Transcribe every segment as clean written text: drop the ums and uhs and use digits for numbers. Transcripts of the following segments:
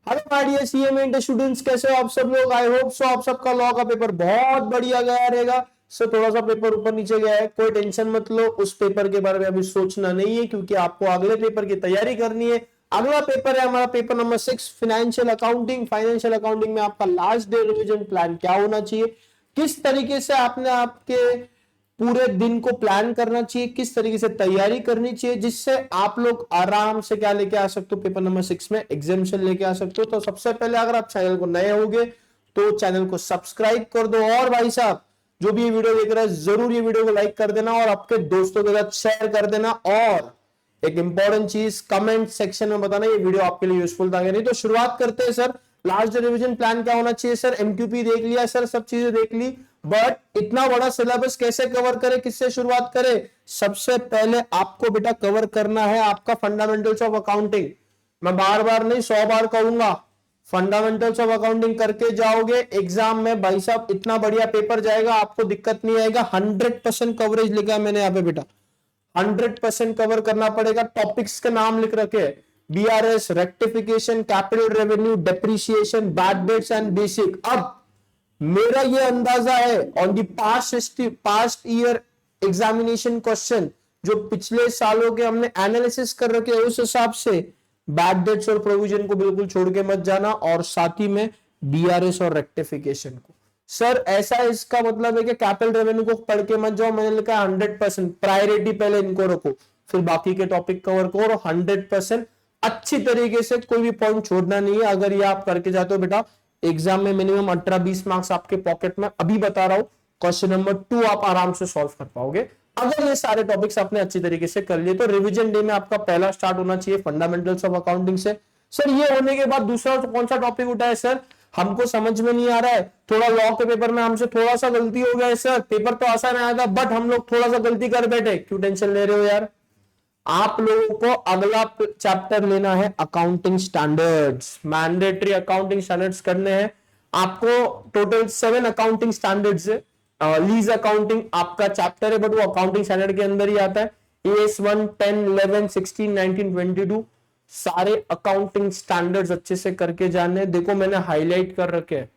Hello my dear CMA students, कैसे हो आप सब लोग। आई होप सो आप सबका लॉ का पेपर बहुत बढ़िया गया रहेगा। सो थोड़ा सा पेपर ऊपर नीचे गया है, कोई टेंशन मत लो, उस पेपर के बारे में अभी सोचना नहीं है क्योंकि आपको अगले पेपर की तैयारी करनी है। अगला पेपर है हमारा paper number 6 financial accounting. Financial accounting में आपका लास्ट डे रिवीजन प्लान क्या होना चाहिए, किस तरीके से आपने आपके पूरे दिन को प्लान करना चाहिए, किस तरीके से तैयारी करनी चाहिए जिससे आप लोग आराम से क्या लेके आ सकते हो, पेपर नंबर 6 में एग्जामिनेशन लेके आ सकते हो। तो सबसे पहले अगर आप चैनल को नए होगे तो चैनल को सब्सक्राइब कर दो, और भाई साहब जो भी ये वीडियो देख रहा है जरूर ये वीडियो को लाइक कर देना और आपके दोस्तों के साथ शेयर कर देना। और एक इंपॉर्टेंट चीज कमेंट सेक्शन में बताना ये वीडियो आपके लिए यूजफुल था या नहीं। तो शुरुआत करते हैं सर। लास्ट रिवीजन प्लान क्या होना चाहिए सर, एमक्यूपी देख लिया सर, सब चीजें देख ली, बट इतना बड़ा सिलेबस कैसे कवर करें, किससे शुरुआत करें। सबसे पहले आपको बेटा कवर करना है आपका फंडामेंटल्स ऑफ अकाउंटिंग। मैं बार बार नहीं 100 बार कहूंगा, फंडामेंटल्स ऑफ अकाउंटिंग करके जाओगे एग्जाम में भाई साहब इतना बढ़िया पेपर जाएगा, आपको दिक्कत नहीं आएगा। 100% कवरेज लिखा है मैंने यहाँ पे बेटा, 100% कवर करना पड़ेगा। टॉपिक्स के नाम लिख रखे, BRS, rectification, capital revenue, depreciation, bad debts and basic. अब मेरा ये अंदाजा है on the past year examination question, जो पिछले सालों के हमने एनालिसिस कर रखे उस हिसाब से बैड डेट्स और प्रोविजन को बिल्कुल छोड़ के मत जाना, और साथ ही में बीआरएस और रेक्टिफिकेशन को। सर ऐसा इसका मतलब है कि कैपिटल रेवेन्यू को पढ़ के मत जाओ, मैंने लिखा 100% प्रायोरिटी पहले इनको रखो, फिर बाकी के टॉपिक कवर करो। 100% अच्छी तरीके से, कोई भी पॉइंट छोड़ना नहीं है। अगर ये आप करके जाते हो बेटा एग्जाम में मिनिमम 18-20 मार्क्स आपके पॉकेट में, अभी बता रहा हूं। क्वेश्चन नंबर 2 आप आराम से सॉल्व कर पाओगे अगर ये सारे टॉपिक्स आपने अच्छी तरीके से कर लिए। तो रिवीजन डे में आपका पहला स्टार्ट होना चाहिए फंडामेंटल्स ऑफ अकाउंटिंग से। सर ये होने के बाद दूसरा कौन सा टॉपिक उठा है सर, हमको समझ में नहीं आ रहा है, थोड़ा लॉ के पेपर में हमसे थोड़ा सा गलती हो गया है सर, पेपर तो आसान आया था बट हम लोग थोड़ा सा गलती कर बैठे। क्यों टेंशन ले रहे हो यार, आप लोगों को अगला चैप्टर लेना है accounting standards. Mandatory accounting standards करने हैं आपको। टोटल 7 अकाउंटिंग स्टैंडर्ड्स है। लीज अकाउंटिंग आपका चैप्टर है बट वो अकाउंटिंग स्टैंडर्ड के अंदर ही आता है। एस 1, 10, 11, 16, 19, 22 सारे अकाउंटिंग स्टैंडर्ड्स अच्छे से करके जाने। देखो मैंने हाईलाइट कर रखे हैं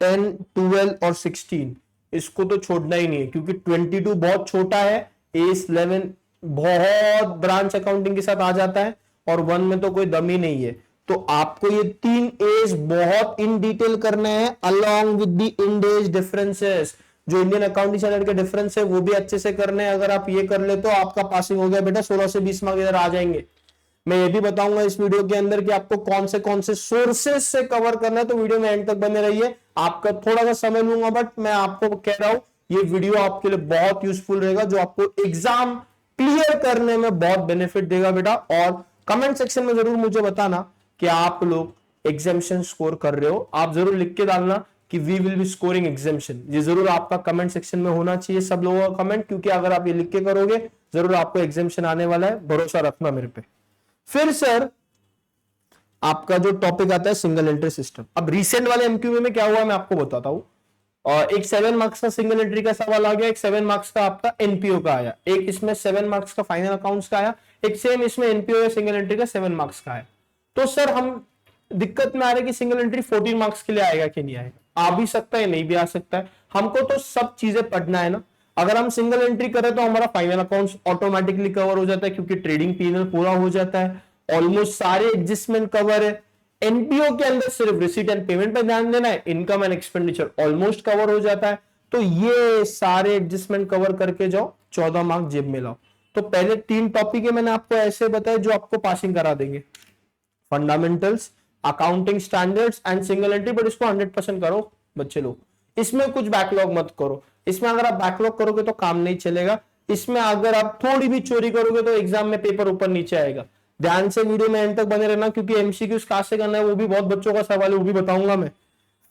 10, 12 और 16, इसको तो छोड़ना ही नहीं है क्योंकि 22 बहुत छोटा है, एस 11 बहुत ब्रांच अकाउंटिंग के साथ आ जाता है, और 1 में तो कोई दम ही नहीं है। तो आपको ये 3 एज बहुत इन डिटेल करने हैं अलोंग विद द इंडेज डिफरेंसेस। जो इंडियन अकाउंटिंग स्टैंडर्ड के डिफरेंस है वो भी अच्छे से करने हैं। अगर आप ये कर ले तो आपका पासिंग हो गया बेटा, 16 से 20 मार्क्स इधर आ जाएंगे। मैं ये भी बताऊंगा इस वीडियो के अंदर कि आपको कौन से सोर्सेस से कवर करना है, तो वीडियो में एंड तक बने रहिए। आपका थोड़ा सा समय लूंगा बट मैं आपको कह रहा हूं ये वीडियो आपके लिए बहुत यूजफुल रहेगा, जो आपको एग्जाम क्लियर करने में बहुत बेनिफिट देगा बेटा। और कमेंट सेक्शन में जरूर मुझे बताना कि आप लोग एग्जामिशन स्कोर कर रहे हो। आप जरूर लिख के डालना कि we will be scoring exemption, ये जरूर आपका कमेंट सेक्शन में होना चाहिए सब लोगों का कमेंट, क्योंकि अगर आप ये लिख के करोगे जरूर आपको एग्जामिशन आने वाला है, भरोसा रखना मेरे पे। फिर सर आपका जो टॉपिक आता है सिंगल एंट्री सिस्टम। अब रिसेंट वाले एमक्यूबी में क्या हुआ मैं आपको बताता हूं। और एक 7 मार्क्स का सिंगल एंट्री का सवाल आ गया, एक 7 मार्क्स का आपका एनपीओ का आया, एक इसमें 7 मार्क्स का फाइनल अकाउंट्स का आया, एक सेम इसमें एनपीओ या सिंगल एंट्री का 7 मार्क्स का आया। तो सर हम दिक्कत में आ रहे कि सिंगल एंट्री 14 मार्क्स के लिए आएगा कि नहीं आएगा। आ भी सकता है नहीं भी आ सकता है, हमको तो सब चीजें पढ़ना है ना। अगर हम सिंगल एंट्री करें तो हमारा फाइनल अकाउंट्स ऑटोमेटिकली कवर हो जाता है क्योंकि ट्रेडिंग पीएनएल पूरा हो जाता है, ऑलमोस्ट सारे एडजस्टमेंट कवर है। एनपीओ के अंदर सिर्फ रिसीट एंड पेमेंट पर ध्यान देना है, income and expenditure almost cover हो जाता है। तो ये सारे एडजस्टमेंट कवर करके जाओ, 14 मार्क्स जेब में लाओ। तो पहले 3 टॉपिक है मैंने आपको ऐसे बताया जो आपको पासिंग करा देंगे, fundamentals, accounting standards and single entry. But इसको 100% करो बच्चे लोग, इसमें कुछ बैकलॉग मत करो। इसमें अगर आप बैकलॉग करोगे तो काम नहीं चलेगा, इसमें अगर आप थोड़ी भी चोरी करोगे तो एग्जाम में पेपर ऊपर नीचे आएगा। ध्यान से वीडियो में एंड तक बने रहना क्योंकि एमसीक्यूज कहां से करना है वो भी बहुत बच्चों का सवाल है, वो भी बताऊंगा मैं।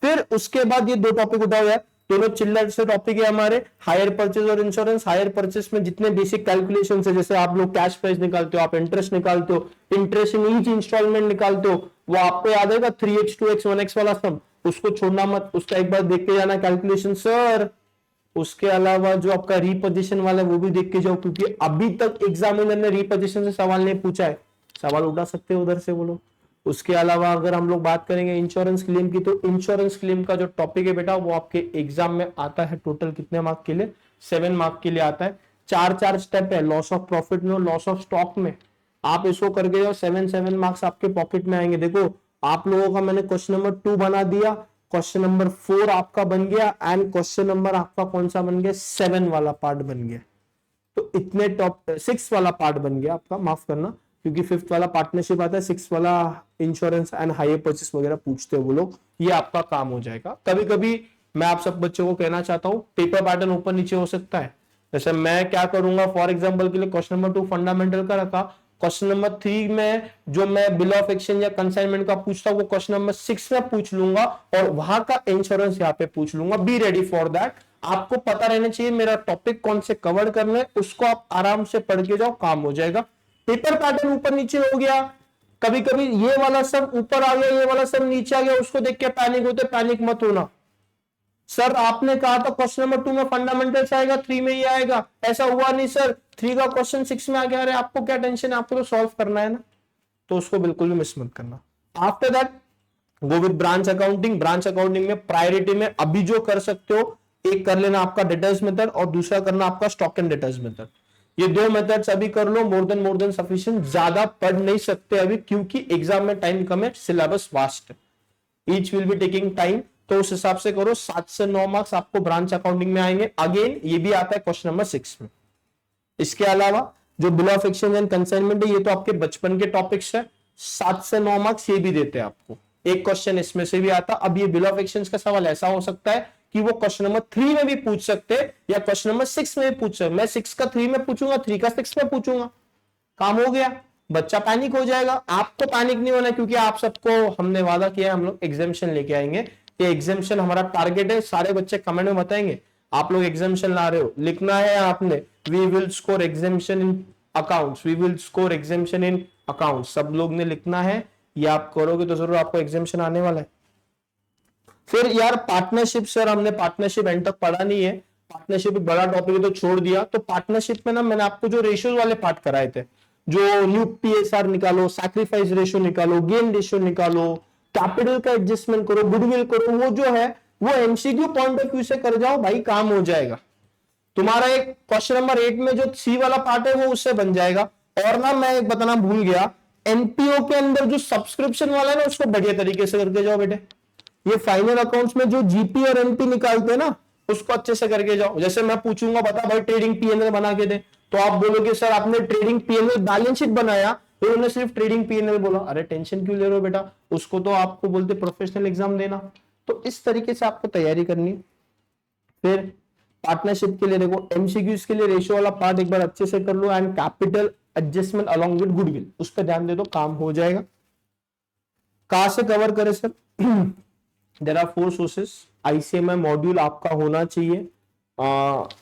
फिर उसके बाद ये 2 टॉपिक उठाओ यार, दोनों चिल्लर से टॉपिक है हमारे, हायर परचेज और इंश्योरेंस। हायर परचेज में जितने बेसिक कैलकुलेशन है, जैसे आप लोग कैश प्राइस निकालते हो, आप इंटरेस्ट निकालते हो, इंटरेस्ट इन ईच इंस्टॉलमेंट निकालते हो, वो आपको याद है 3x 2x 1x वाला सम, उसको छोड़ना मत, उसका एक बार देख के जाना कैलकुलेशन सर। उसके अलावा जो आपका रीपोजिशन वाला है वो भी देख के जाओ, क्योंकि अभी तक एग्जामिनर ने रीपोजिशन से सवाल नहीं पूछा है, सवाल उठा सकते हो उधर से बोलो। उसके अलावा अगर हम लोग बात करेंगे इंश्योरेंस क्लेम की, तो इंश्योरेंस क्लेम का जो टॉपिक है बेटा वो आपके एग्जाम में आता है टोटल कितने मार्क के लिए, 7 मार्क के लिए आता है। 4 स्टेप है, लॉस ऑफ प्रॉफिट में और लॉस ऑफ स्टॉक में। आप इसको करके जाओ, 7 मार्क्स आपके पॉकेट में आएंगे। देखो आप लोगों का मैंने क्वेश्चन नंबर 2 बना दिया, क्वेश्चन नंबर 4 आपका बन गया, एंड क्वेश्चन नंबर आपका कौन सा बन गया, 7 वाला पार्ट बन गया। तो इतने टॉप 6 वाला पार्ट बन गया आपका, माफ करना, क्योंकि 5th वाला पार्टनरशिप आता है, 6 वाला इंश्योरेंस एंड हायर परचेस वगैरह पूछते हैं वो लोग, ये आपका काम हो जाएगा। कभी कभी मैं आप सब बच्चों को कहना चाहता हूँ पेपर पैटर्न ऊपर नीचे हो सकता है। जैसे मैं क्या करूंगा, फॉर एग्जांपल के लिए क्वेश्चन नंबर 2 फंडामेंटल का रखा, क्वेश्चन नंबर 3 में जो मैं बिल ऑफ एक्सचेंज या कंसाइनमेंट का पूछता हूं वो क्वेश्चन नंबर 6 में पूछ लूंगा, और वहां का इंश्योरेंस यहाँ पे पूछ लूंगा। Be ready for that. आपको पता रहना चाहिए मेरा टॉपिक कौन से कवर करना है, उसको आप आराम से पढ़ के जाओ, काम हो जाएगा। पेपर पैटर्न ऊपर नीचे हो गया, कभी कभी ये वाला सब ऊपर आ गया, ये वाला सब नीचे आ गया, उसको देख के पैनिक होते, पैनिक मत होना। सर आपने कहा था क्वेश्चन नंबर 2 में फंडामेंटल्स आएगा, 3 में ये आएगा, ऐसा हुआ नहीं सर, 3 का क्वेश्चन 6 में आ गया। अरे आपको क्या टेंशन है, आपको तो सॉल्व करना है ना, तो उसको बिल्कुल भी मिस मत करना। After that go with branch accounting. Branch accounting में प्रायोरिटी में अभी जो कर सकते हो, एक कर लेना आपका डेटर्स मेथड और दूसरा करना आपका स्टॉक एंड डेटर्स मेथड। ये 2 मेथड्स अभी कर लो, मोर देन सफिशिएंट। ज्यादा पढ़ नहीं सकते अभी क्योंकि एग्जाम में टाइम कम है, सिलेबस वास्ट है, each will be taking time, तो उस हिसाब से करो। 7 से 9 मार्क्स आपको ब्रांच अकाउंटिंग में आएंगे। अगेन ये भी आता है क्वेश्चन नंबर 6 में। इसके अलावा जो bill of exchange and consignment है, ये तो आपके बचपन के टॉपिक्स है, 7 से 9 मार्क्स ये भी देते हैं आपको, एक क्वेश्चन इसमें से भी आता। अब ये बिल ऑफ एक्सचेंज का सवाल ऐसा हो सकता है कि वो क्वेश्चन नंबर 3 में भी पूछ सकते हैं या क्वेश्चन नंबर 6 में भी पूछ सकते। मैं 6 का 3 में पूछूंगा, 3 का 6 में पूछूंगा, काम हो गया, बच्चा पैनिक हो जाएगा। आपको पैनिक नहीं होना, क्योंकि आप सबको हमने वादा किया है हम लोग एग्जामिशन लेके आएंगे। ये एग्जामिशन हमारा टारगेट है, सारे बच्चे कमेंट में बताएंगे आप लोग एग्जामिशन ला रहे हो, लिखना है आपने we will score exemption in accounts, we will score exemption in accounts, सब लोग ने लिखना है। ये आप करोगे तो जरूर आपको एग्जामिशन आने वाला है। फिर यार पार्टनरशिप, सर हमने पार्टनरशिप एंड तक पढ़ा नहीं है, पार्टनरशिप एक बड़ा टॉपिक है तो छोड़ दिया। तो पार्टनरशिप में ना मैंने आपको जो रेशियोज वाले पार्ट कराए थे, जो न्यू पीएसआर निकालो, सैक्रिफाइस रेशियो निकालो, गेन रेशियो निकालो, कैपिटल का एडजस्टमेंट करो, गुडविल करो, वो जो है वो एमसीक्यू पॉइंट ऑफ व्यू से कर जाओ भाई, काम हो जाएगा तुम्हारा। एक क्वेश्चन नंबर 8 में जो सी वाला पार्ट है वो उससे बन जाएगा। और ना मैं एक बताना भूल गया, एनपीओ के अंदर जो सब्सक्रिप्शन वाला है ना, उसको बढ़िया तरीके से करके जाओ बेटे। ये फाइनल अकाउंट्स में जो जीपी और एनपी निकालते हैं ना, उसको अच्छे से करके जाओ। जैसे मैं पूछूंगा बता भाई ट्रेडिंग पीएनएल बना के दे, तो आप बोलोगे सर आपने ट्रेडिंग पीएनएल बैलेंस शीट बनाया, तो उन्होंने सिर्फ ट्रेडिंग पीएनएल बोला। अरे टेंशन क्यों ले रहे हो बेटा, उसको तो आपको बोलते प्रोफेशनल एग्जाम देना। तो इस तरीके से आपको तैयारी करनी है। फिर पार्टनरशिप के लिए देखो, एमसीक्यूज के लिए रेशियो वाला पार्ट एक बार अच्छे से कर लो, and capital adjustment along with goodwill, उस पर ध्यान दे दो, काम हो जाएगा। कहां से कवर करें sir? There are 4 sources. ICMI module आपका होना चाहिए,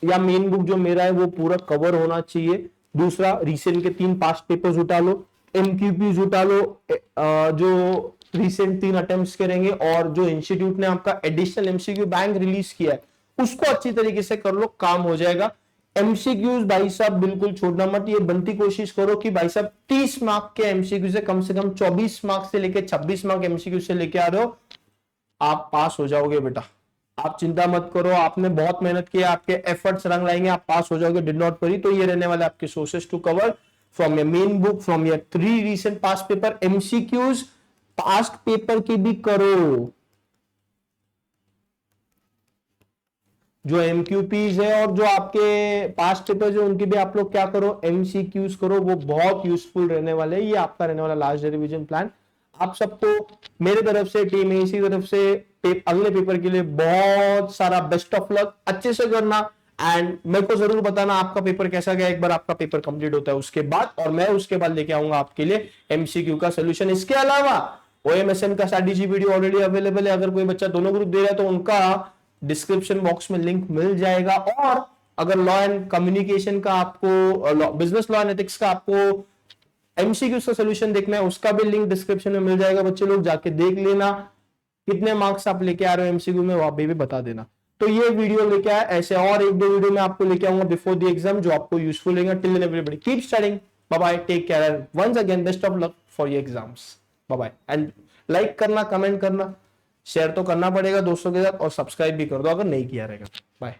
या मेन बुक जो मेरा है वो पूरा कवर होना चाहिए। दूसरा रिसेंट के 3 पास्ट पेपर्स उठा लो, एमक्यूपीज उठा लो, जो रिसेंट 3 अटेम्प्ट्स करेंगे, और जो इंस्टीट्यूट ने आपका एडिशनल एमसीक्यू बैंक रिलीज किया है उसको अच्छी तरीके से कर लो, काम हो जाएगा। एमसीक्यूज भाई साहब बिल्कुल छोड़ना मत, ये बनती कोशिश करो कि भाई साहब 30 मार्क के एमसीक्यू से कम 24 मार्क से लेके 26 मार्क एमसीक्यू से लेके आ रहे हो, आप पास हो जाओगे बेटा, आप चिंता मत करो। आपने बहुत मेहनत की, आपके एफर्ट्स रंग लाएंगे, आप पास हो जाओगे, डिड नॉट वरी। तो ये रहने वाले आपके sources to cover from your main book, from your 3 recent past paper. MCQs past paper की भी करो, जो एमक्यूपीज है और जो आपके पास्ट पेपर्स है उनकी भी आप लोग क्या करो, एमसीक्यूज करो, वो बहुत यूजफुल रहने वाले। ये आपका रहने वाला लास्ट रिवीजन प्लान। आप सबको मेरे तरफ से, टीम एसी तरफ से अगले पेपर के लिए बहुत सारा बेस्ट ऑफ लक, अच्छे से करना, एंड मेरे को जरूर बताना आपका पेपर कैसा गया एक बार आपका पेपर कंप्लीट होता है उसके बाद, और मैं उसके बाद लेके आऊंगा आपके लिए एमसीक्यू का सोल्यूशन। इसके अलावा ओएमएसएन का स्ट्रैटेजी वीडियो ऑलरेडी अवेलेबल है, अगर कोई बच्चा दोनों ग्रुप दे रहा है तो उनका डिस्क्रिप्शन बॉक्स में लिंक मिल जाएगा। और अगर लॉ एंड कम्युनिकेशन का आपको, बिजनेस लॉ एंड एथिक्स का आपको एमसीक्यू का सोल्यूशन देखना है, उसका भी लिंक डिस्क्रिप्शन में मिल जाएगा। बच्चे लोग जाके देख लेना, कितने मार्क्स आप लेके आ रहे हो एमसीक्यू में, वो आप भी बता देना। तो ये वीडियो लेके आया, ऐसे और 1-2 वीडियो में आपको लेके आऊंगा बिफोर द एग्जाम जो आपको यूजफुल रहेगा। Till then everybody keep studying, bye bye, take care, once again best of luck for your exams. Bye bye. And like करना, कमेंट करना, शेयर तो करना पड़ेगा दोस्तों के साथ, और सब्सक्राइब भी कर दो अगर नहीं किया रहेगा। बाय।